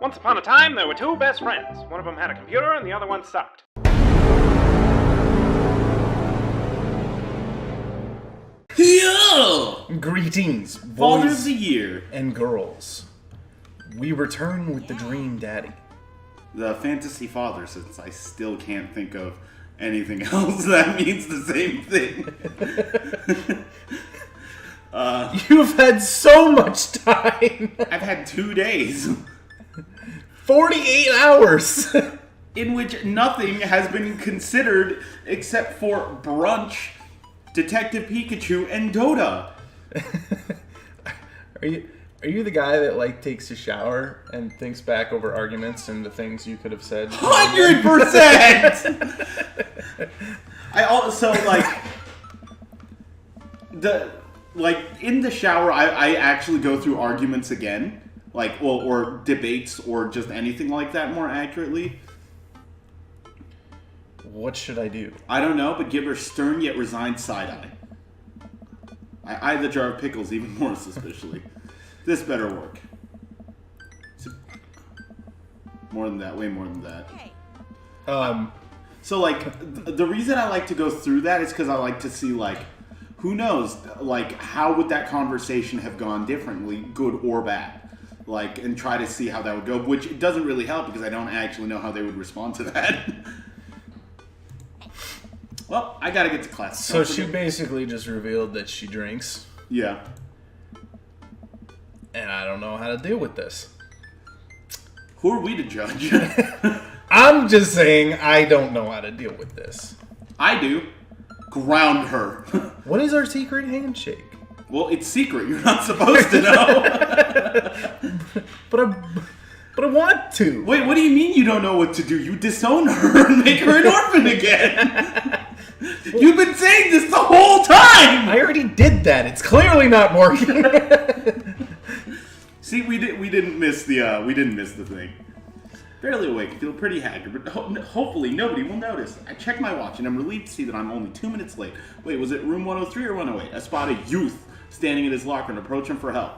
Once upon a time, there were two best friends. One of them had a computer and the other one sucked. Yo! Greetings, Father boys of the Year. and girls. We return with the Dream Daddy. The fantasy father, since I still can't think of anything else that means the same thing. You've had so much time! I've had 2 days 48 hours! in which nothing has been considered except for brunch, Detective Pikachu, and Dota. Are you the guy that takes a shower and thinks back over arguments and the things you could have said? 100%! I also in the shower I actually go through arguments again. Or debates or just anything like that more accurately. What should I do? I don't know, but give her stern yet resigned side-eye. I eye the jar of pickles even more suspiciously. This better work. More than that, way more than that. So, the reason I like to go through that is because I like to see, who knows, how would that conversation have gone differently, good or bad? And try to see how that would go, which it doesn't really help because I don't actually know how they would respond to that. Well, I gotta get to class. So she basically just revealed that she drinks. Yeah. And I don't know how to deal with this. Who are we to judge? I'm just saying I don't know how to deal with this. I do. Ground her. What is our secret handshake? Well, it's secret. You're not supposed to know. But I want to. Wait, what do you mean you don't know what to do? You disown her and make her an orphan again. You've been saying this the whole time. I already did that. It's clearly not working. See, we didn't miss the thing. Barely awake, feel pretty haggard, but hopefully nobody will notice. I check my watch and I'm relieved to see that I'm only 2 minutes late. Wait, was it room 103 or 108? I spot a youth standing in his locker and approach him for help.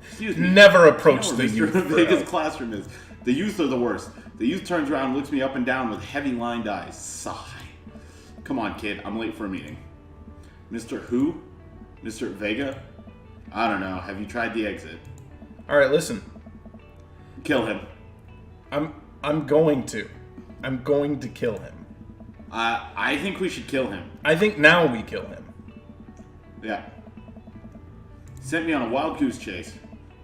Excuse me. Never approach the Mr. youth. Vega's classroom is. The youth are the worst. The youth turns around and looks me up and down with heavy lined eyes. Sigh. Come on, kid. I'm late for a meeting. Mr. Who? Mr. Vega? I don't know. Have you tried the exit? All right, listen. Kill him. I'm going to. I'm going to kill him. I think we should kill him. I think now we kill him. Yeah. He sent me on a wild goose chase.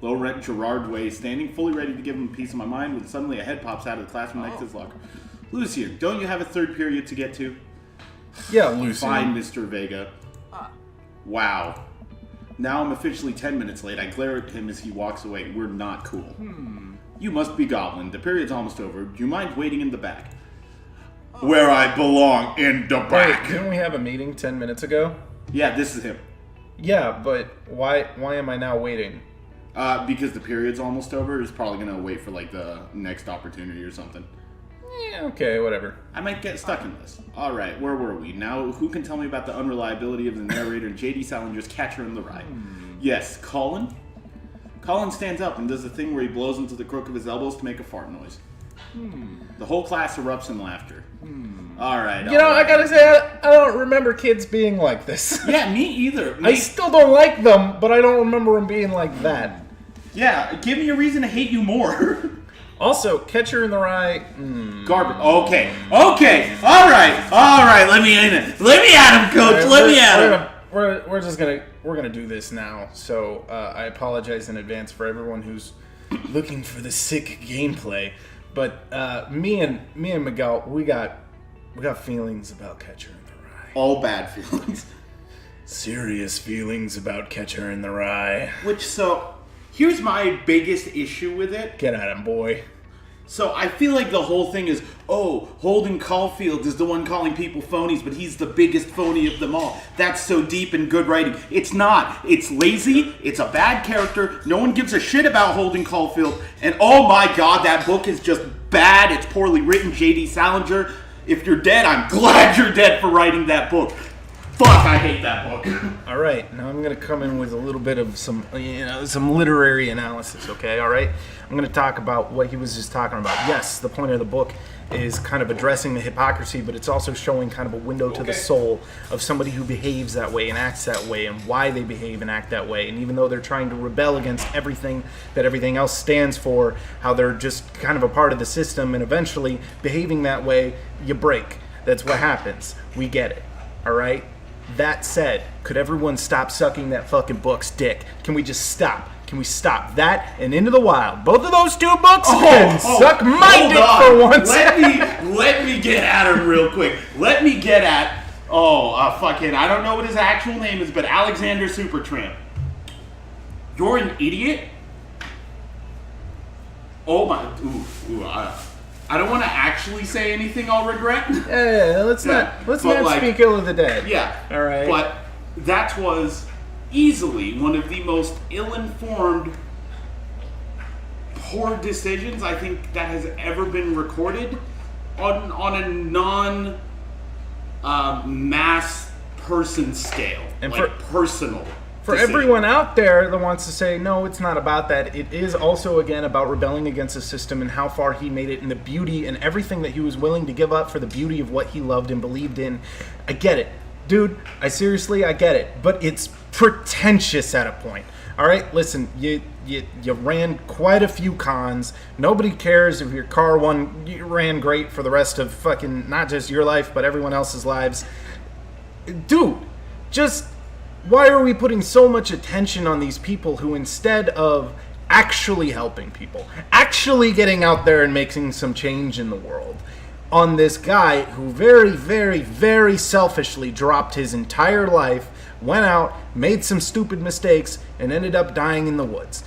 Low-rent Gerard Way, standing fully ready to give him a piece of my mind when suddenly a head pops out of the classroom next to his locker. Lucian, don't you have a third period to get to? Yeah, Lucian. Fine, Mr. Vega. Wow. Now I'm officially 10 minutes late. I glare at him as he walks away. We're not cool. You must be Goblin. The period's almost over. Do you mind waiting in the back? Where I belong, in the back. Wait, didn't we have a meeting 10 minutes ago? Yeah, this is him. Yeah, but why am I now waiting? Because the period's almost over. He's probably going to wait for, the next opportunity or something. Yeah, okay, whatever. I might get stuck in this. Alright, where were we? Now, who can tell me about the unreliability of the narrator and J.D. Salinger's Catcher in the Rye? Yes, Colin? Colin stands up and does the thing where he blows into the crook of his elbows to make a fart noise. The whole class erupts in laughter. Alright. You know, I gotta say, I don't remember kids being like this. Yeah, me either. I still don't like them, but I don't remember them being like that. Yeah, give me a reason to hate you more. Also, Catcher in the Rye. Garbage. Okay. Alright, let me in it. Let me at him, coach. Right, let me at him. We're gonna do this now. So I apologize in advance for everyone who's looking for the sick gameplay. But me and Miguel, we got feelings about Catcher in the Rye. All bad feelings. Serious feelings about Catcher in the Rye. Here's my biggest issue with it. Get at him, boy. So I feel like the whole thing is, Holden Caulfield is the one calling people phonies, but he's the biggest phony of them all. That's so deep in good writing. It's not. It's lazy. It's a bad character. No one gives a shit about Holden Caulfield. And oh my god, that book is just bad. It's poorly written. J.D. Salinger. If you're dead, I'm glad you're dead for writing that book. Fuck, I hate that book. All right, now I'm going to come in with a little bit of some literary analysis, okay? All right? I'm going to talk about what he was just talking about. Yes, the point of the book is kind of addressing the hypocrisy, but it's also showing kind of a window to the soul of somebody who behaves that way and acts that way and why they behave and act that way. And even though they're trying to rebel against everything that everything else stands for, how they're just kind of a part of the system, and eventually behaving that way, you break. That's what happens. We get it. All right? That said, could everyone stop sucking that fucking book's dick? Can we just stop? Can we stop that and Into the Wild? Both of those two books can suck my dick for once. Let me get at him real quick. Let me get at fucking, I don't know what his actual name is, but Alexander Supertramp. You're an idiot? Oh my, I don't want to actually say anything I'll regret. Let's not speak ill of the dead. Yeah. All right. But that was easily one of the most ill-informed, poor decisions I think that has ever been recorded on a non-mass person scale, and personal. For everyone out there that wants to say, no, it's not about that, it is also, again, about rebelling against the system and how far he made it and the beauty and everything that he was willing to give up for the beauty of what he loved and believed in. I get it. Dude, I get it. But it's pretentious at a point. All right, listen, you ran quite a few cons. Nobody cares if your car ran great for the rest of fucking, not just your life, but everyone else's lives. Dude, just... why are we putting so much attention on these people who, instead of actually helping people, actually getting out there and making some change in the world, on this guy who very, very, very selfishly dropped his entire life, went out, made some stupid mistakes, and ended up dying in the woods?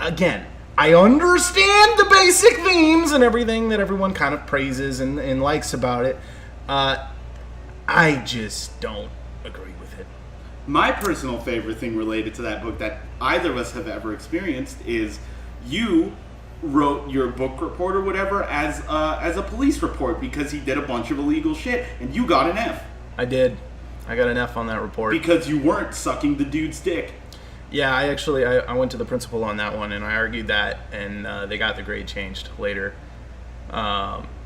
Again, I understand the basic themes and everything that everyone kind of praises and likes about it. I just don't agree with it. My personal favorite thing related to that book that either of us have ever experienced is you wrote your book report or whatever as a police report because he did a bunch of illegal shit and you got an F. I did. I got an F on that report. Because you weren't sucking the dude's dick. Yeah, I went to the principal on that one and I argued that, and they got the grade changed later.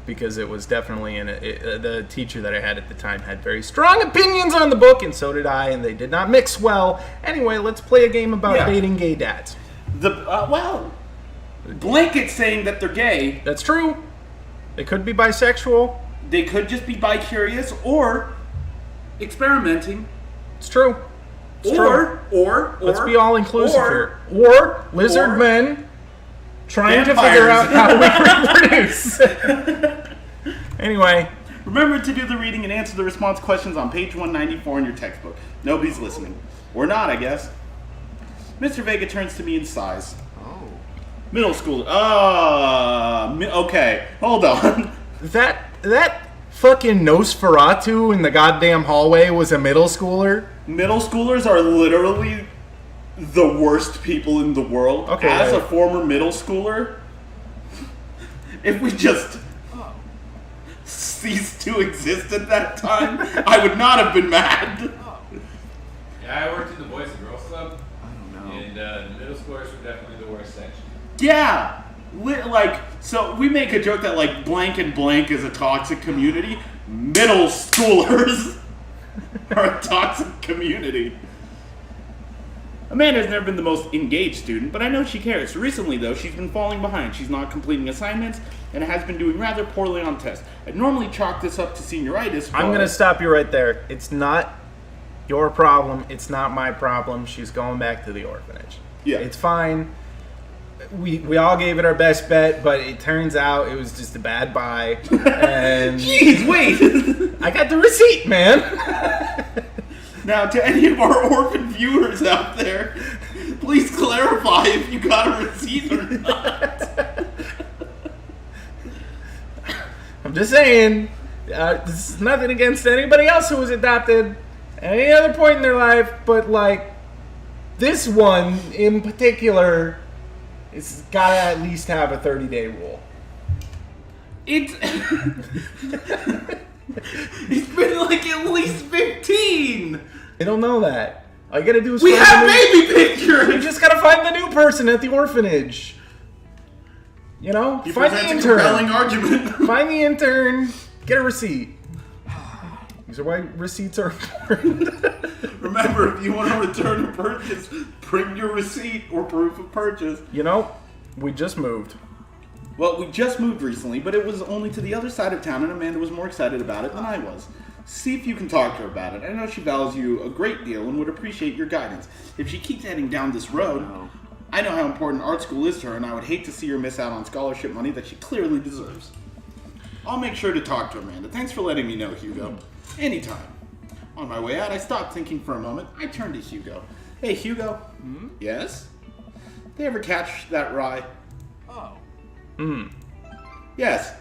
Because it was definitely the teacher that I had at the time had very strong opinions on the book, and so did I, and they did not mix well. Anyway, let's play a game about dating gay dads. Blanket saying that they're gay. That's true. They could be bisexual. They could just be bi-curious or experimenting. It's true. Or let's be all inclusive here. Or lizard men trying to figure out how we reproduce. Anyway. Remember to do the reading and answer the response questions on page 194 in your textbook. Nobody's listening. Or not, I guess. Mr. Vega turns to me and sighs. Oh. Middle school. Okay. Hold on. That fucking Nosferatu in the goddamn hallway was a middle schooler? Middle schoolers are literally the worst people in the world. Okay. As a former middle schooler, if we just ceased to exist at that time, I would not have been mad. Yeah, I worked in the Boys and Girls Club. I don't know. And the middle schoolers were definitely the worst section. Yeah. So we make a joke that like blank and blank is a toxic community. Middle schoolers are a toxic community. Amanda's never been the most engaged student, but I know she cares. Recently, though, she's been falling behind. She's not completing assignments and has been doing rather poorly on tests. I'd normally chalk this up to senioritis. I'm going to stop you right there. It's not your problem. It's not my problem. She's going back to the orphanage. Yeah. It's fine. We all gave it our best bet, but it turns out it was just a bad buy. And jeez, wait! I got the receipt, man. Now, to any of our orphan viewers out there, please clarify if you got a receipt or not. I'm just saying, this is nothing against anybody else who was adopted at any other point in their life, but like this one in particular, it's gotta at least have a 30-day rule. He's been like at least 15. They don't know that. All you gotta do is We find have the new- baby pictures. You just gotta find the new person at the orphanage. You know, He find the presents a compelling intern. argument. Find the intern. Get a receipt. These are why receipts are important. Remember, if you want to return a purchase, bring your receipt or proof of purchase. You know, we just moved. Well, we just moved recently, but it was only to the other side of town, and Amanda was more excited about it than I was. See if you can talk to her about it. I know she values you a great deal and would appreciate your guidance. If she keeps heading down this road, I know how important art school is to her, and I would hate to see her miss out on scholarship money that she clearly deserves. I'll make sure to talk to Amanda. Thanks for letting me know, Hugo. Anytime. On my way out, I stopped thinking for a moment. I turned to Hugo. Hey, Hugo. Yes? They ever catch that rye? Oh. Yes.